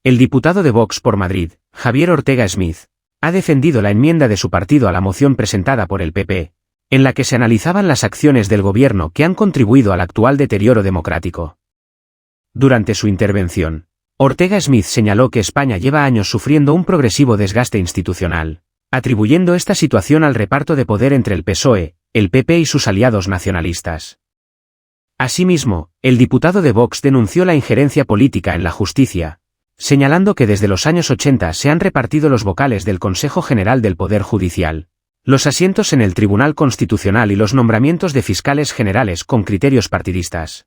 El diputado de Vox por Madrid, Javier Ortega Smith, ha defendido la enmienda de su partido a la moción presentada por el PP, en la que se analizaban las acciones del gobierno que han contribuido al actual deterioro democrático. Durante su intervención, Ortega Smith señaló que España lleva años sufriendo un progresivo desgaste institucional, atribuyendo esta situación al reparto de poder entre el PSOE, el PP y sus aliados nacionalistas. Asimismo, el diputado de Vox denunció la injerencia política en la justicia, señalando que desde los años 80 se han repartido los vocales del Consejo General del Poder Judicial, los asientos en el Tribunal Constitucional y los nombramientos de fiscales generales con criterios partidistas.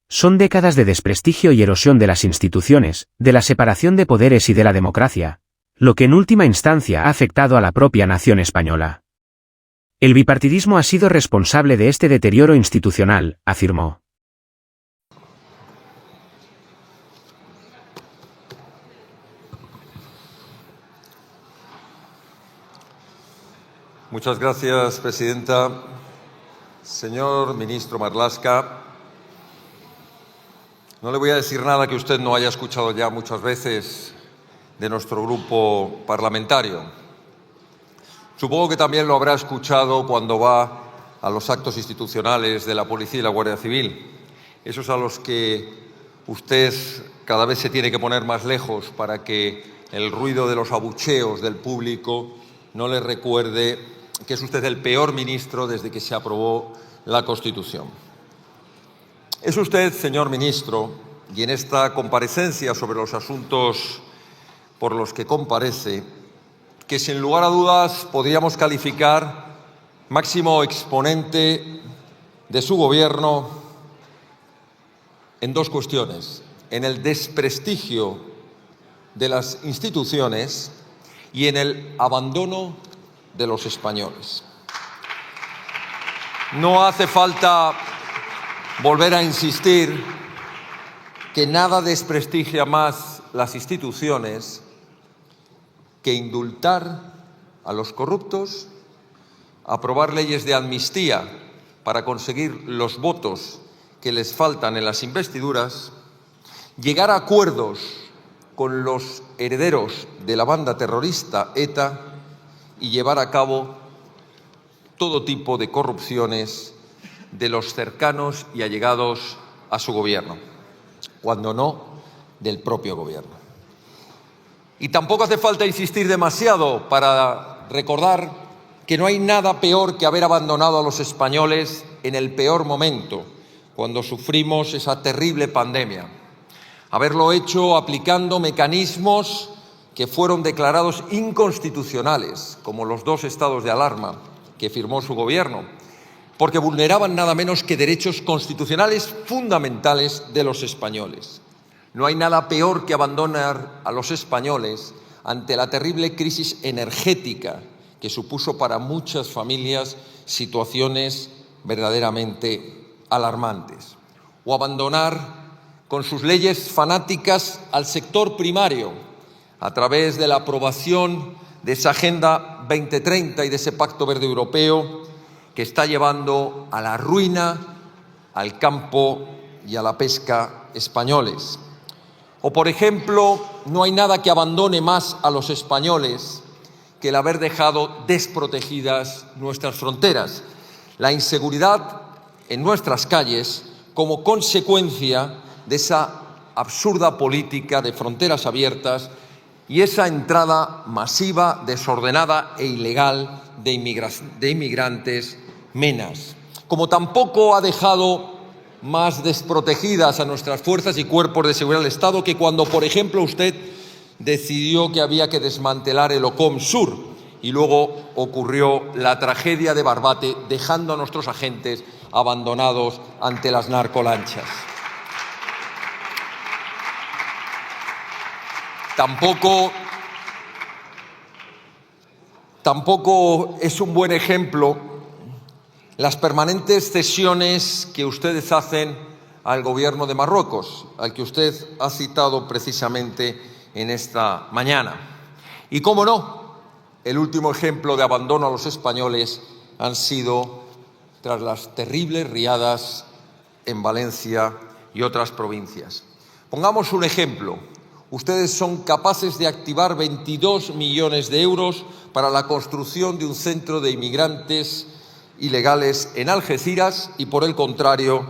Son décadas de desprestigio y erosión de las instituciones, de la separación de poderes y de la democracia, lo que en última instancia ha afectado a la propia nación española. El bipartidismo ha sido responsable de este deterioro institucional, afirmó. Muchas gracias, presidenta. Señor ministro Marlaska, no le voy a decir nada que usted no haya escuchado ya muchas veces de nuestro grupo parlamentario. Supongo que también lo habrá escuchado cuando va a los actos institucionales de la Policía y la Guardia Civil, esos a los que usted cada vez se tiene que poner más lejos para que el ruido de los abucheos del público no le recuerde que es usted el peor ministro desde que se aprobó la Constitución. Es usted, señor ministro, y en esta comparecencia sobre los asuntos por los que comparece, que sin lugar a dudas podríamos calificar máximo exponente de su gobierno en dos cuestiones: en el desprestigio de las instituciones y en el abandono de los españoles. No hace falta volver a insistir que nada desprestigia más las instituciones que indultar a los corruptos, aprobar leyes de amnistía para conseguir los votos que les faltan en las investiduras, llegar a acuerdos con los herederos de la banda terrorista ETA y llevar a cabo todo tipo de corrupciones de los cercanos y allegados a su gobierno, cuando no del propio gobierno. Y tampoco hace falta insistir demasiado para recordar que no hay nada peor que haber abandonado a los españoles en el peor momento, cuando sufrimos esa terrible pandemia. Haberlo hecho aplicando mecanismos que fueron declarados inconstitucionales, como los 2 estados de alarma que firmó su gobierno, porque vulneraban nada menos que derechos constitucionales fundamentales de los españoles. No hay nada peor que abandonar a los españoles ante la terrible crisis energética que supuso para muchas familias situaciones verdaderamente alarmantes. O abandonar con sus leyes fanáticas al sector primario a través de la aprobación de esa Agenda 2030 y de ese Pacto Verde Europeo que está llevando a la ruina al campo y a la pesca españoles. O, por ejemplo, no hay nada que abandone más a los españoles que el haber dejado desprotegidas nuestras fronteras, la inseguridad en nuestras calles como consecuencia de esa absurda política de fronteras abiertas y esa entrada masiva, desordenada e ilegal de inmigrantes menas. Como tampoco ha dejado más desprotegidas a nuestras fuerzas y cuerpos de seguridad del Estado que cuando, por ejemplo, usted decidió que había que desmantelar el OCOM Sur y luego ocurrió la tragedia de Barbate, dejando a nuestros agentes abandonados ante las narcolanchas. Tampoco es un buen ejemplo las permanentes cesiones que ustedes hacen al gobierno de Marruecos, al que usted ha citado precisamente en esta mañana. Y cómo no, el último ejemplo de abandono a los españoles han sido tras las terribles riadas en Valencia y otras provincias. Pongamos un ejemplo. Ustedes son capaces de activar 22 millones de euros para la construcción de un centro de inmigrantes ilegales en Algeciras y, por el contrario,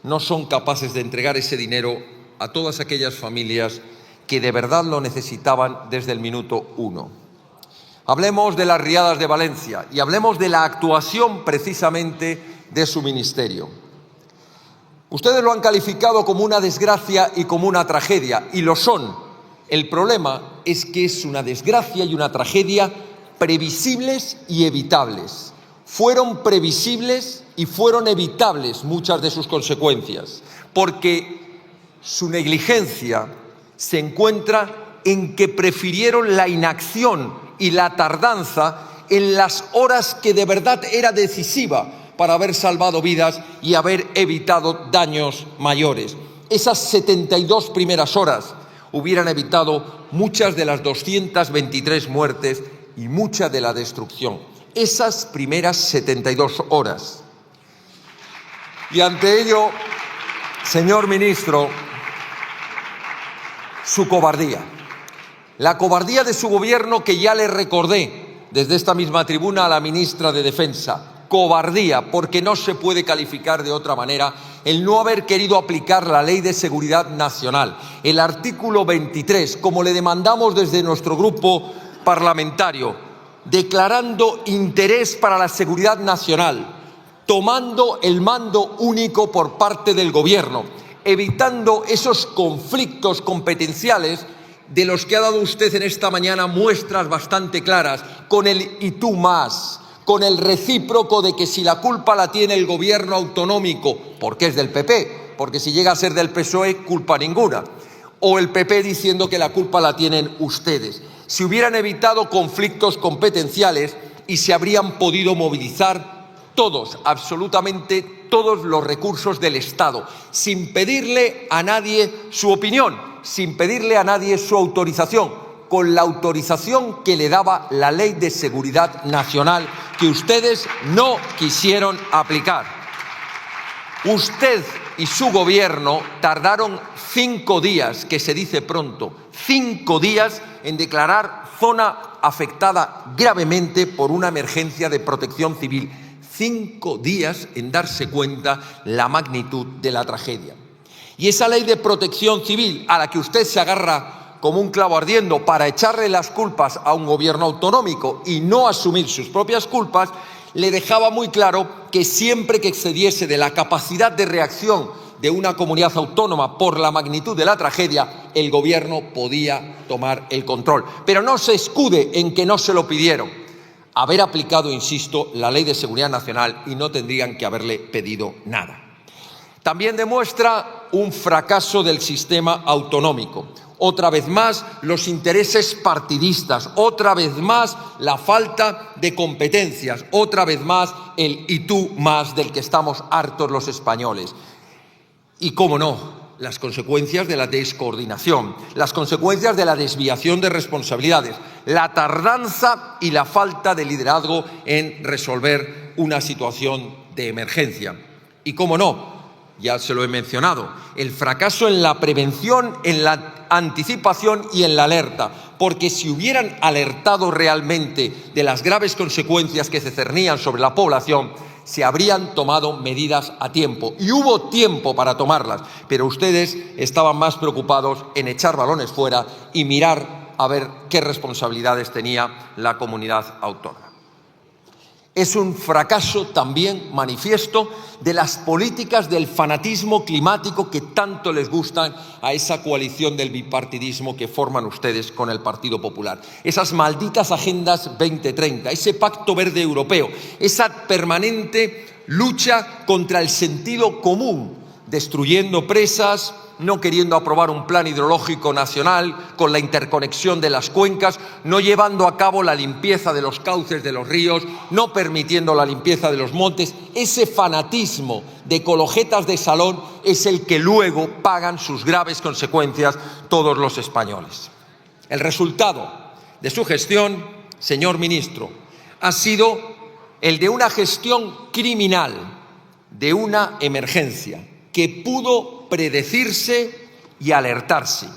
no son capaces de entregar ese dinero a todas aquellas familias que de verdad lo necesitaban desde el minuto 1. Hablemos de las riadas de Valencia y hablemos de la actuación precisamente de su ministerio. Ustedes lo han calificado como una desgracia y como una tragedia, y lo son. El problema es que es una desgracia y una tragedia previsibles y evitables. Fueron previsibles y fueron evitables muchas de sus consecuencias, porque su negligencia se encuentra en que prefirieron la inacción y la tardanza en las horas que de verdad era decisiva para haber salvado vidas y haber evitado daños mayores. Esas 72 primeras horas hubieran evitado muchas de las 223 muertes y mucha de la destrucción. Esas primeras 72 horas. Y ante ello, señor ministro, su cobardía. La cobardía de su gobierno, que ya le recordé desde esta misma tribuna a la ministra de Defensa. Cobardía, porque no se puede calificar de otra manera el no haber querido aplicar la Ley de Seguridad Nacional, el artículo 23, como le demandamos desde nuestro grupo parlamentario, declarando interés para la seguridad nacional, tomando el mando único por parte del Gobierno, evitando esos conflictos competenciales de los que ha dado usted en esta mañana muestras bastante claras, con el y tú más, con el recíproco de que si la culpa la tiene el gobierno autonómico, porque es del PP, porque si llega a ser del PSOE, culpa ninguna, o el PP diciendo que la culpa la tienen ustedes. Se hubieran evitado conflictos competenciales y se habrían podido movilizar todos, absolutamente todos los recursos del Estado, sin pedirle a nadie su opinión, sin pedirle a nadie su autorización, con la autorización que le daba la Ley de Seguridad Nacional, que ustedes no quisieron aplicar. Usted y su gobierno tardaron 5 días, que se dice pronto, 5 días en declarar zona afectada gravemente por una emergencia de protección civil. 5 días en darse cuenta la magnitud de la tragedia. Y esa ley de protección civil a la que usted se agarra como un clavo ardiendo para echarle las culpas a un gobierno autonómico y no asumir sus propias culpas, le dejaba muy claro que siempre que excediese de la capacidad de reacción de una comunidad autónoma por la magnitud de la tragedia, el gobierno podía tomar el control. Pero no se escude en que no se lo pidieron. Haber aplicado, insisto, la Ley de Seguridad Nacional y no tendrían que haberle pedido nada. También demuestra un fracaso del sistema autonómico. Otra vez más, los intereses partidistas, otra vez más, la falta de competencias, otra vez más, el y tú más del que estamos hartos los españoles. Y, cómo no, las consecuencias de la descoordinación, las consecuencias de la desviación de responsabilidades, la tardanza y la falta de liderazgo en resolver una situación de emergencia. Y, cómo no, ya se lo he mencionado, el fracaso en la prevención, en la anticipación y en la alerta, porque si hubieran alertado realmente de las graves consecuencias que se cernían sobre la población, se habrían tomado medidas a tiempo. Y hubo tiempo para tomarlas, pero ustedes estaban más preocupados en echar balones fuera y mirar a ver qué responsabilidades tenía la comunidad autónoma. Es un fracaso también manifiesto de las políticas del fanatismo climático que tanto les gustan a esa coalición del bipartidismo que forman ustedes con el Partido Popular. Esas malditas agendas 2030, ese pacto verde europeo, esa permanente lucha contra el sentido común, destruyendo presas, no queriendo aprobar un plan hidrológico nacional con la interconexión de las cuencas, no llevando a cabo la limpieza de los cauces de los ríos, no permitiendo la limpieza de los montes. Ese fanatismo de ecologetas de salón es el que luego pagan sus graves consecuencias todos los españoles. El resultado de su gestión, señor ministro, ha sido el de una gestión criminal de una emergencia que pudo predecirse y alertarse,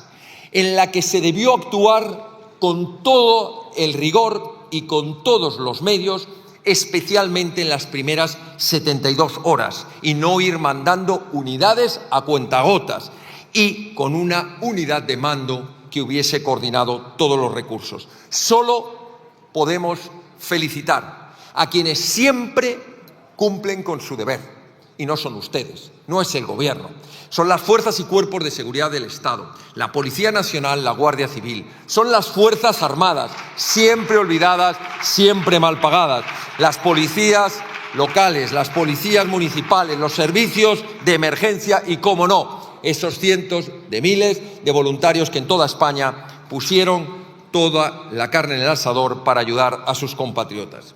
en la que se debió actuar con todo el rigor y con todos los medios, especialmente en las primeras 72 horas, y no ir mandando unidades a cuentagotas, y con una unidad de mando que hubiese coordinado todos los recursos. Solo podemos felicitar a quienes siempre cumplen con su deber, y no son ustedes, no es el Gobierno, son las fuerzas y cuerpos de seguridad del Estado, la Policía Nacional, la Guardia Civil, son las Fuerzas Armadas, siempre olvidadas, siempre mal pagadas, las policías locales, las policías municipales, los servicios de emergencia y, cómo no, esos cientos de miles de voluntarios que en toda España pusieron toda la carne en el asador para ayudar a sus compatriotas.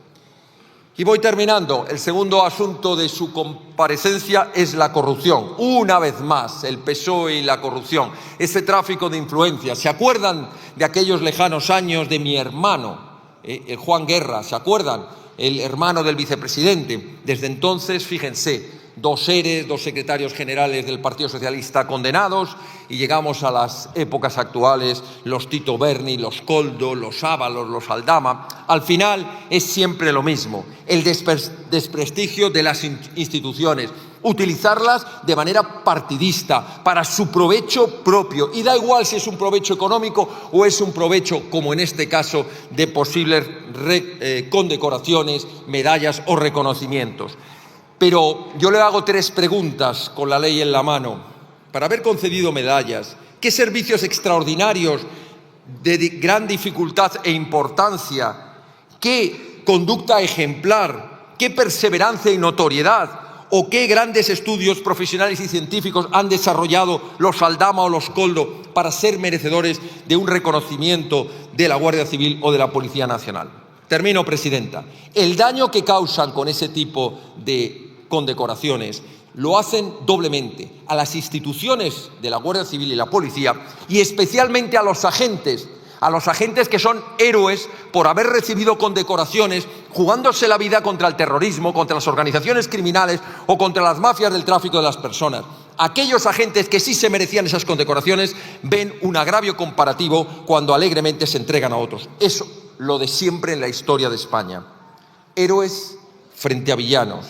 Y voy terminando. El segundo asunto de su comparecencia es la corrupción. Una vez más, el PSOE y la corrupción, ese tráfico de influencias. ¿Se acuerdan de aquellos lejanos años de mi hermano, el Juan Guerra? ¿Se acuerdan? El hermano del vicepresidente. Desde entonces, fíjense, 2 ERES, 2 secretarios generales del Partido Socialista condenados, y llegamos a las épocas actuales, los Tito Berni, los Koldo, los Ábalos, los Aldama. Al final es siempre lo mismo, el desprestigio de las instituciones, utilizarlas de manera partidista, para su provecho propio, y da igual si es un provecho económico o es un provecho, como en este caso, de posibles condecoraciones, medallas o reconocimientos. Pero yo le hago 3 preguntas con la ley en la mano. Para haber concedido medallas, ¿qué servicios extraordinarios de gran dificultad e importancia, qué conducta ejemplar, qué perseverancia y notoriedad, o qué grandes estudios profesionales y científicos han desarrollado los Aldama o los Koldo para ser merecedores de un reconocimiento de la Guardia Civil o de la Policía Nacional? Termino, presidenta. El daño que causan con ese tipo de condecoraciones lo hacen doblemente a las instituciones de la Guardia Civil y la Policía, y especialmente a los agentes que son héroes por haber recibido condecoraciones jugándose la vida contra el terrorismo, contra las organizaciones criminales o contra las mafias del tráfico de las personas. Aquellos agentes que sí se merecían esas condecoraciones ven un agravio comparativo cuando alegremente se entregan a otros. Eso, lo de siempre en la historia de España. Héroes frente a villanos.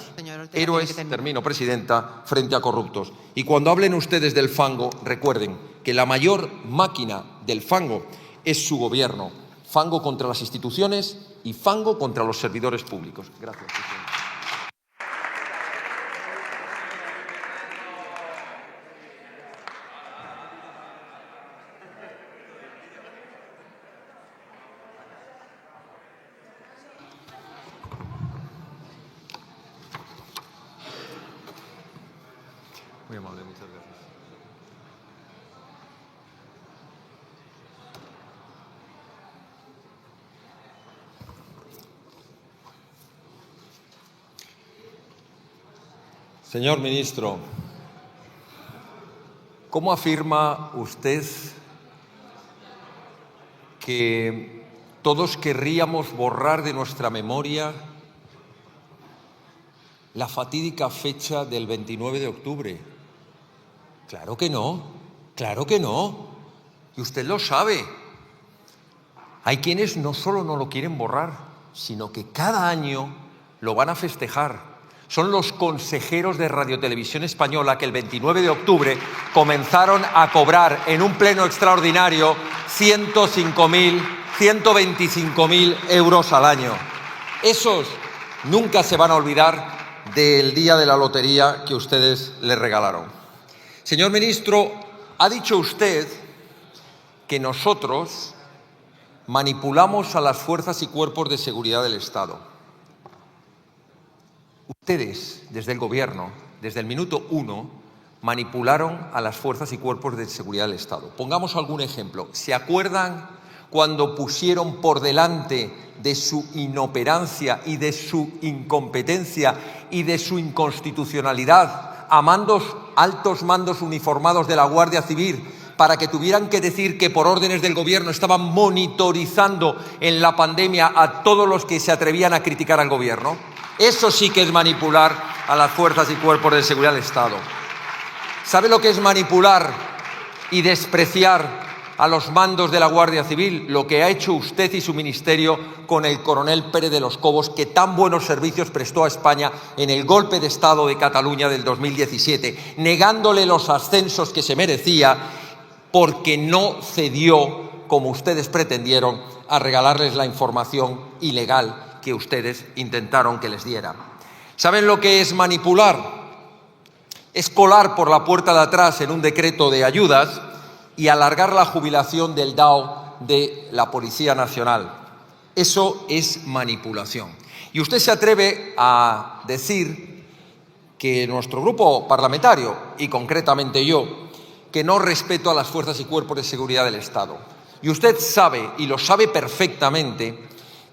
Héroes, termino, presidenta, frente a corruptos. Y cuando hablen ustedes del fango, recuerden que la mayor máquina del fango es su gobierno. Fango contra las instituciones y fango contra los servidores públicos. Gracias, presidenta. Muy amable, muchas gracias. Señor ministro, ¿cómo afirma usted que todos querríamos borrar de nuestra memoria la fatídica fecha del 29 de octubre? Claro que no, claro que no. Y usted lo sabe. Hay quienes no solo no lo quieren borrar, sino que cada año lo van a festejar. Son los consejeros de Radiotelevisión Española que el 29 de octubre comenzaron a cobrar en un pleno extraordinario 125.000 euros al año. Esos nunca se van a olvidar del día de la lotería que ustedes les regalaron. Señor ministro, ha dicho usted que nosotros manipulamos a las fuerzas y cuerpos de seguridad del Estado. Ustedes, desde el Gobierno, desde el minuto 1, manipularon a las fuerzas y cuerpos de seguridad del Estado. Pongamos algún ejemplo. ¿Se acuerdan cuando pusieron por delante de su inoperancia y de su incompetencia y de su inconstitucionalidad a altos mandos uniformados de la Guardia Civil para que tuvieran que decir que por órdenes del Gobierno estaban monitorizando en la pandemia a todos los que se atrevían a criticar al Gobierno? Eso sí que es manipular a las fuerzas y cuerpos de seguridad del Estado. ¿Sabe lo que es manipular y despreciar a los mandos de la Guardia Civil lo que ha hecho usted y su ministerio con el coronel Pérez de los Cobos, que tan buenos servicios prestó a España en el golpe de Estado de Cataluña del 2017, negándole los ascensos que se merecía porque no cedió, como ustedes pretendieron, a regalarles la información ilegal que ustedes intentaron que les dieran. ¿Saben lo que es manipular? Es colar por la puerta de atrás en un decreto de ayudas y alargar la jubilación del DAO de la Policía Nacional. Eso es manipulación. Y usted se atreve a decir que nuestro grupo parlamentario, y concretamente yo, que no respeto a las fuerzas y cuerpos de seguridad del Estado. Y usted sabe, y lo sabe perfectamente,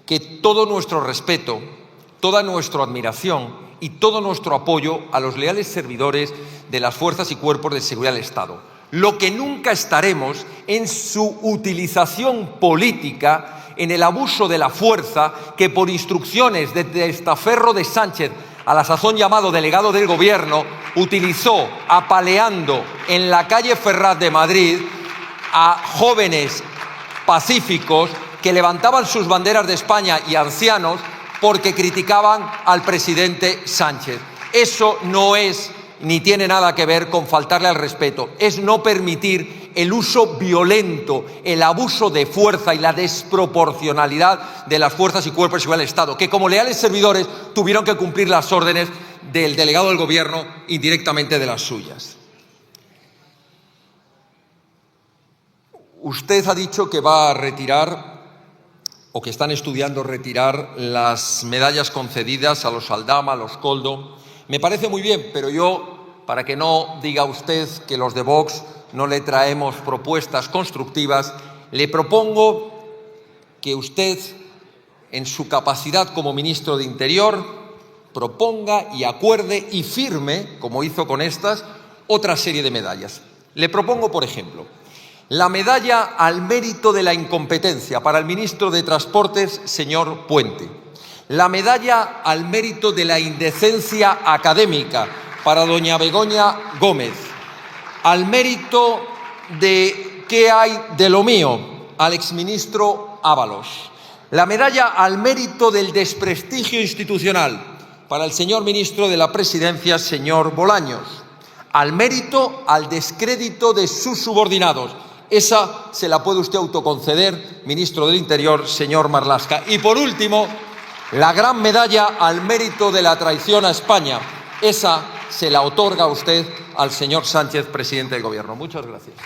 que todo nuestro respeto, toda nuestra admiración y todo nuestro apoyo a los leales servidores de las fuerzas y cuerpos de seguridad del Estado. Lo que nunca estaremos en su utilización política, en el abuso de la fuerza que por instrucciones de Testaferro de Sánchez, a la sazón llamado delegado del Gobierno, utilizó apaleando en la calle Ferraz de Madrid a jóvenes pacíficos que levantaban sus banderas de España y ancianos porque criticaban al presidente Sánchez. Eso no es ni tiene nada que ver con faltarle al respeto, es no permitir el uso violento, el abuso de fuerza y la desproporcionalidad de las fuerzas y cuerpos de seguridad del Estado, que como leales servidores tuvieron que cumplir las órdenes del delegado del Gobierno, indirectamente de las suyas. Usted ha dicho que va a retirar, o que están estudiando retirar, las medallas concedidas a los Aldama, a los Koldo. Me parece muy bien, pero yo, para que no diga usted que los de Vox no le traemos propuestas constructivas, le propongo que usted, en su capacidad como ministro de Interior, proponga y acuerde y firme, como hizo con estas, otra serie de medallas. Le propongo, por ejemplo, la medalla al mérito de la incompetencia para el ministro de Transportes, señor Puente. La medalla al mérito de la indecencia académica para doña Begoña Gómez. Al mérito de ¿qué hay de lo mío? Al exministro Ábalos. La medalla al mérito del desprestigio institucional para el señor ministro de la Presidencia, señor Bolaños. Al mérito, al descrédito de sus subordinados. Esa se la puede usted autoconceder, ministro del Interior, señor Marlaska. Y por último, la gran medalla al mérito de la traición a España. Esa se la otorga usted al señor Sánchez, presidente del Gobierno. Muchas gracias.